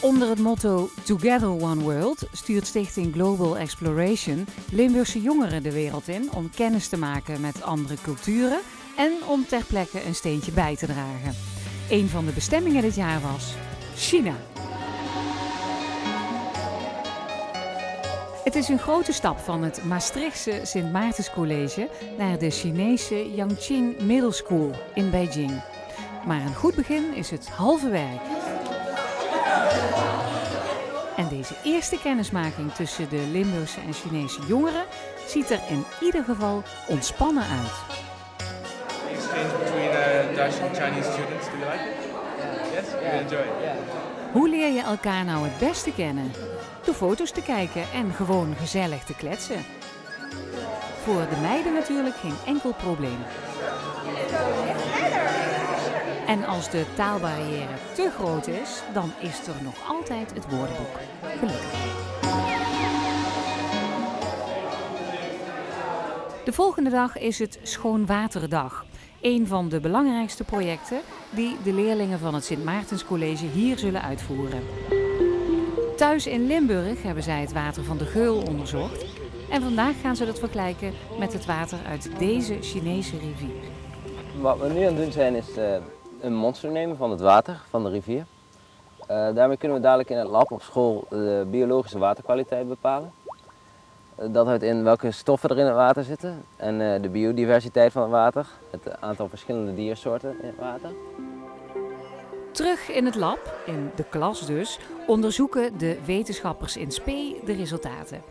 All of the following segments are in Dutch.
Onder het motto Together One World stuurt Stichting Global Exploration Limburgse jongeren de wereld in om kennis te maken met andere culturen en om ter plekke een steentje bij te dragen. Een van de bestemmingen dit jaar was China. Het is een grote stap van het Maastrichtse Sint Maartenscollege naar de Chinese Yangqing Middle School in Beijing. Maar een goed begin is het halve werk. En deze eerste kennismaking tussen de Limburgse en Chinese jongeren ziet er in ieder geval ontspannen uit. Exchange between Dutch and Chinese students. Do you like it? Yes, you enjoy it. Hoe leer je elkaar nou het beste kennen? Door foto's te kijken en gewoon gezellig te kletsen. Voor de meiden natuurlijk geen enkel probleem. En als de taalbarrière te groot is, dan is er nog altijd het woordenboek. Gelukkig. De volgende dag is het Schoonwaterdag. Een van de belangrijkste projecten die de leerlingen van het Sint Maartenscollege hier zullen uitvoeren. Thuis in Limburg hebben zij het water van de Geul onderzocht. En vandaag gaan ze dat vergelijken met het water uit deze Chinese rivier. Wat we nu aan het doen zijn is een monster nemen van het water van de rivier. Daarmee kunnen we dadelijk in het lab op school de biologische waterkwaliteit bepalen. Dat houdt in welke stoffen er in het water zitten en de biodiversiteit van het water, het aantal verschillende diersoorten in het water. Terug in het lab, in de klas dus, onderzoeken de wetenschappers in spe de resultaten.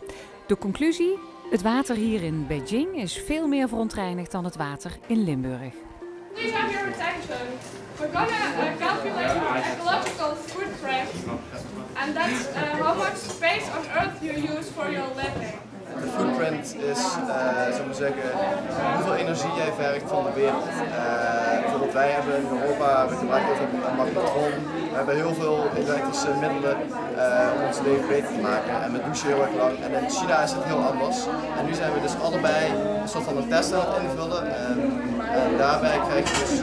De conclusie? Het water hier in Beijing is veel meer verontreinigd dan het water in Limburg. Please have your attention. We're gonna calculate your ecological footprint, and that's how much space on Earth you use for your living. De footprint is, zullen we zeggen, hoeveel energie jij vergt van de wereld. Bijvoorbeeld wij hebben in Europa, we gebruiken een magnetron, we hebben heel veel elektrische middelen om ons leven beter te maken en met douchen heel erg lang. En in China is het heel anders. En nu zijn we dus allebei een soort van een test aan het invullen. En daarbij krijg je dus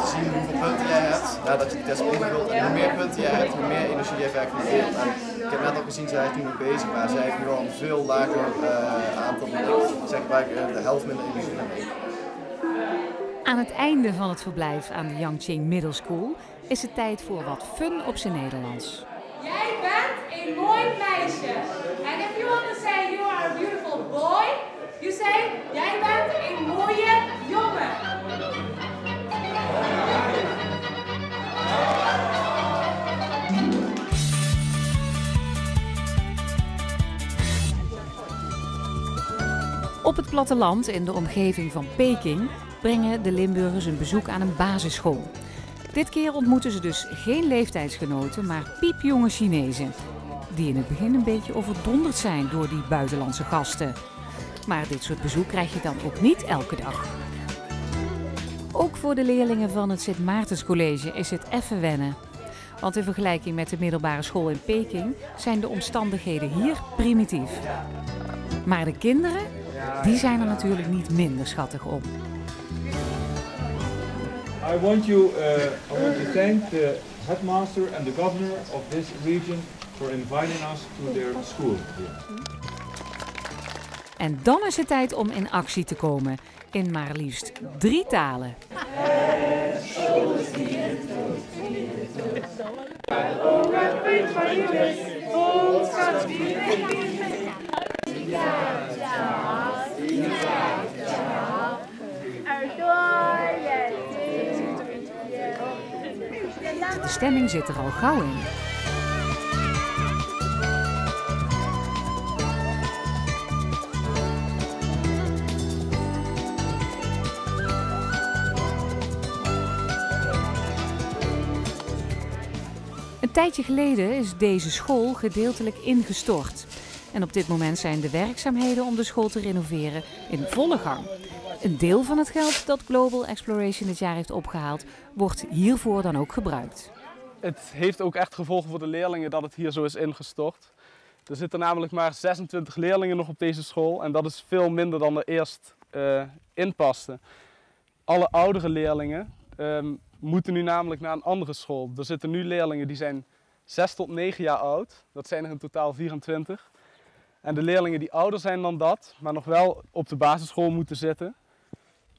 te zien hoeveel punten jij hebt nadat je de test hebt ingevuld. En hoe meer punten jij hebt, hoe meer energie jij vergt van de wereld. En ik heb net al gezien, zij is nu nog bezig, maar zij heeft nu al een veel lager aantal dan ik. Zij gebruiken de helft minder energie dan ik. Aan het einde van het verblijf aan de Yangqing Middle School is het tijd voor wat fun op zijn Nederlands. Jij bent een mooi meisje. And if you want to say you are a beautiful boy, you say jij bent een mooie jongen. Op het platteland in de omgeving van Peking brengen de Limburgers een bezoek aan een basisschool. Dit keer ontmoeten ze dus geen leeftijdsgenoten, maar piepjonge Chinezen. Die in het begin een beetje overdonderd zijn door die buitenlandse gasten. Maar dit soort bezoek krijg je dan ook niet elke dag. Ook voor de leerlingen van het Sint Maartenscollege is het even wennen. Want in vergelijking met de middelbare school in Peking zijn de omstandigheden hier primitief. Maar de kinderen, die zijn er natuurlijk niet minder schattig om. I want to thank the headmaster and the governor of this region for inviting us to their school here. En dan is het tijd om in actie te komen, in maar liefst 3 talen. De stemming zit er al gauw in. Een tijdje geleden is deze school gedeeltelijk ingestort. En op dit moment zijn de werkzaamheden om de school te renoveren in volle gang. Een deel van het geld dat Global Exploration dit jaar heeft opgehaald, wordt hiervoor dan ook gebruikt. Het heeft ook echt gevolgen voor de leerlingen dat het hier zo is ingestort. Er zitten namelijk maar 26 leerlingen nog op deze school en dat is veel minder dan er eerst inpaste. Alle oudere leerlingen moeten nu namelijk naar een andere school. Er zitten nu leerlingen die zijn 6 tot 9 jaar oud. Dat zijn er in totaal 24. En de leerlingen die ouder zijn dan dat, maar nog wel op de basisschool moeten zitten,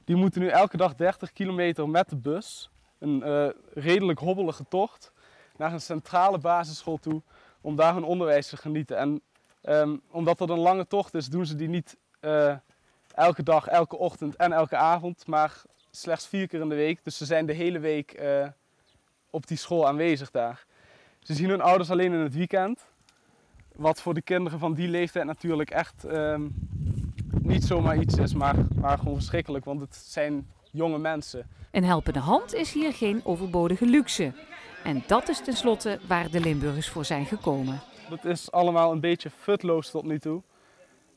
die moeten nu elke dag 30 kilometer met de bus, een redelijk hobbelige tocht, naar een centrale basisschool toe om daar hun onderwijs te genieten. En omdat dat een lange tocht is, doen ze die niet elke dag, elke ochtend en elke avond, maar slechts 4 keer in de week. Dus ze zijn de hele week op die school aanwezig daar. Ze zien hun ouders alleen in het weekend. Wat voor de kinderen van die leeftijd natuurlijk echt niet zomaar iets is, maar gewoon verschrikkelijk. Want het zijn jonge mensen. Een helpende hand is hier geen overbodige luxe. En dat is tenslotte waar de Limburgers voor zijn gekomen. Het is allemaal een beetje futloos tot nu toe.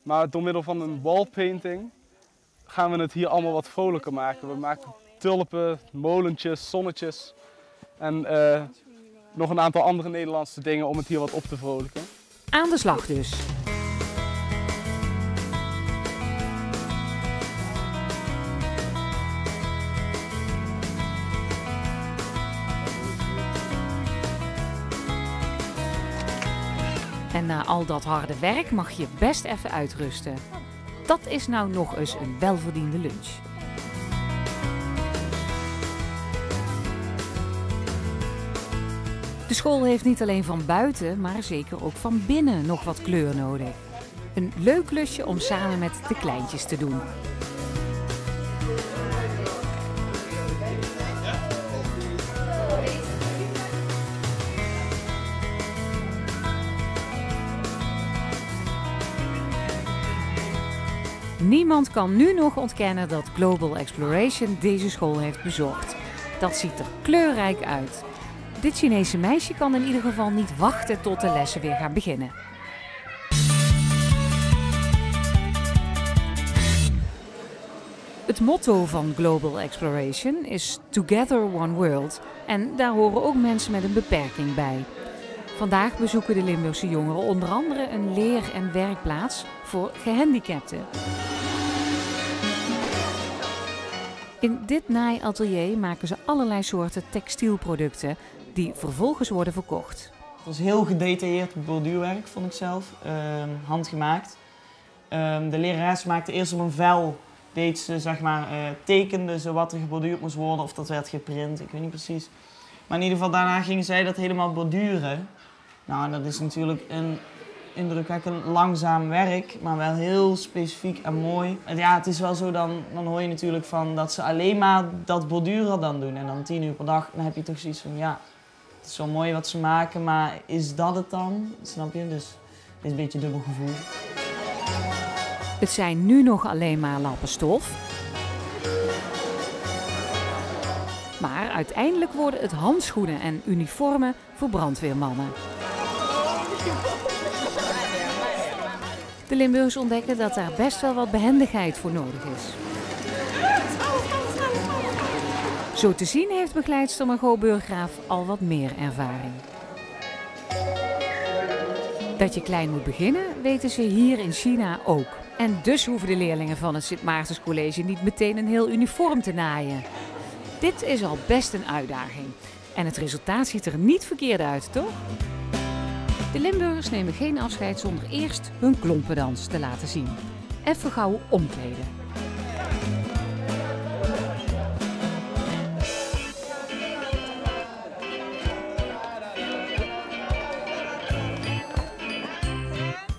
Maar door middel van een wallpainting gaan we het hier allemaal wat vrolijker maken. We maken tulpen, molentjes, zonnetjes en nog een aantal andere Nederlandse dingen om het hier wat op te vrolijken. Aan de slag dus. En na al dat harde werk mag je best even uitrusten. Dat is nou nog eens een welverdiende lunch. De school heeft niet alleen van buiten, maar zeker ook van binnen nog wat kleur nodig. Een leuk klusje om samen met de kleintjes te doen. Niemand kan nu nog ontkennen dat Global Exploration deze school heeft bezocht. Dat ziet er kleurrijk uit. Dit Chinese meisje kan in ieder geval niet wachten tot de lessen weer gaan beginnen. Het motto van Global Exploration is Together One World. En daar horen ook mensen met een beperking bij. Vandaag bezoeken de Limburgse jongeren onder andere een leer- en werkplaats voor gehandicapten. In dit naaiatelier maken ze allerlei soorten textielproducten die vervolgens worden verkocht. Het was heel gedetailleerd borduurwerk, vond ik zelf, handgemaakt. De lerares maakte eerst op een vel, deed ze, zeg maar, tekende ze wat er geborduurd moest worden of dat werd geprint, ik weet niet precies. Maar in ieder geval daarna ging zij dat helemaal borduren. Nou, dat is natuurlijk een indrukwekkend langzaam werk, maar wel heel specifiek en mooi. En ja, het is wel zo, dan hoor je natuurlijk van dat ze alleen maar dat borduren dan doen. En dan 10 uur per dag, dan heb je toch zoiets van, ja, het is zo mooi wat ze maken, maar is dat het dan? Snap je? Dus het is een beetje een dubbel gevoel. Het zijn nu nog alleen maar lappen stof. Maar uiteindelijk worden het handschoenen en uniformen voor brandweermannen. De Limburgers ontdekken dat daar best wel wat behendigheid voor nodig is. Zo te zien heeft begeleidster Margot Burggraaf al wat meer ervaring. Dat je klein moet beginnen, weten ze hier in China ook. En dus hoeven de leerlingen van het Sint Maartenscollege niet meteen een heel uniform te naaien. Dit is al best een uitdaging. En het resultaat ziet er niet verkeerd uit, toch? De Limburgers nemen geen afscheid zonder eerst hun klompendans te laten zien. Even gauw omkleden.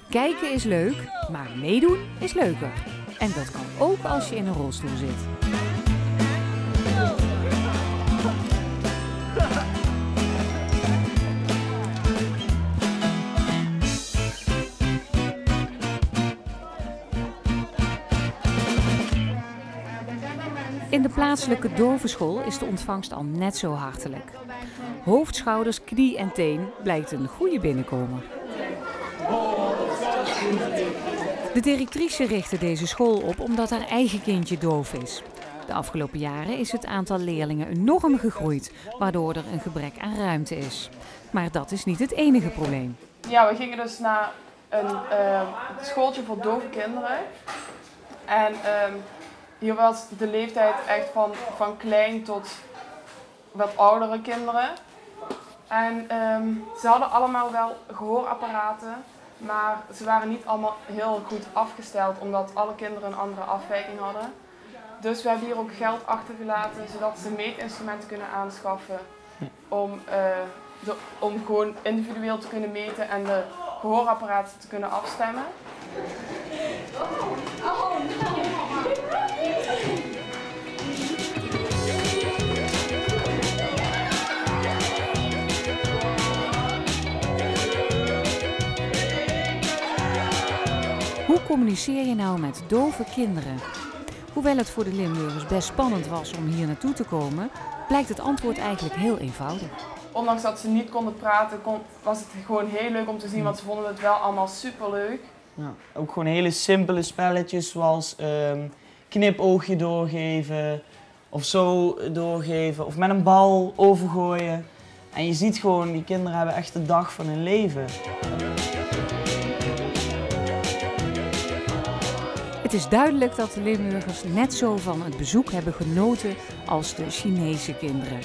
Kijken is leuk, maar meedoen is leuker. En dat kan ook als je in een rolstoel zit. In de plaatselijke dovenschool is de ontvangst al net zo hartelijk. Hoofd, schouders, knie en teen blijkt een goede binnenkomer. De directrice richtte deze school op omdat haar eigen kindje doof is. De afgelopen jaren is het aantal leerlingen enorm gegroeid, waardoor er een gebrek aan ruimte is. Maar dat is niet het enige probleem. Ja, we gingen dus naar een schooltje voor dove kinderen. En hier was de leeftijd echt van klein tot wat oudere kinderen. En ze hadden allemaal wel gehoorapparaten, maar ze waren niet allemaal heel goed afgesteld omdat alle kinderen een andere afwijking hadden. Dus we hebben hier ook geld achtergelaten zodat ze meetinstrumenten kunnen aanschaffen om gewoon individueel te kunnen meten en de gehoorapparaten te kunnen afstemmen. Hoe communiceer je nou met dove kinderen? Hoewel het voor de Limburgers best spannend was om hier naartoe te komen, blijkt het antwoord eigenlijk heel eenvoudig. Ondanks dat ze niet konden praten, was het gewoon heel leuk om te zien, want ze vonden het wel allemaal superleuk. Ja, ook gewoon hele simpele spelletjes zoals knipoogje doorgeven of zo doorgeven of met een bal overgooien. En je ziet gewoon, die kinderen hebben echt de dag van hun leven. Het is duidelijk dat de Limburgers net zo van het bezoek hebben genoten als de Chinese kinderen.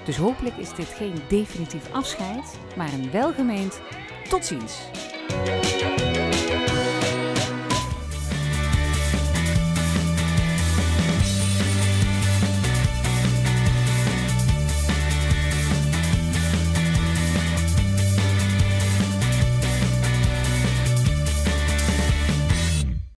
Dus hopelijk is dit geen definitief afscheid, maar een welgemeend tot ziens.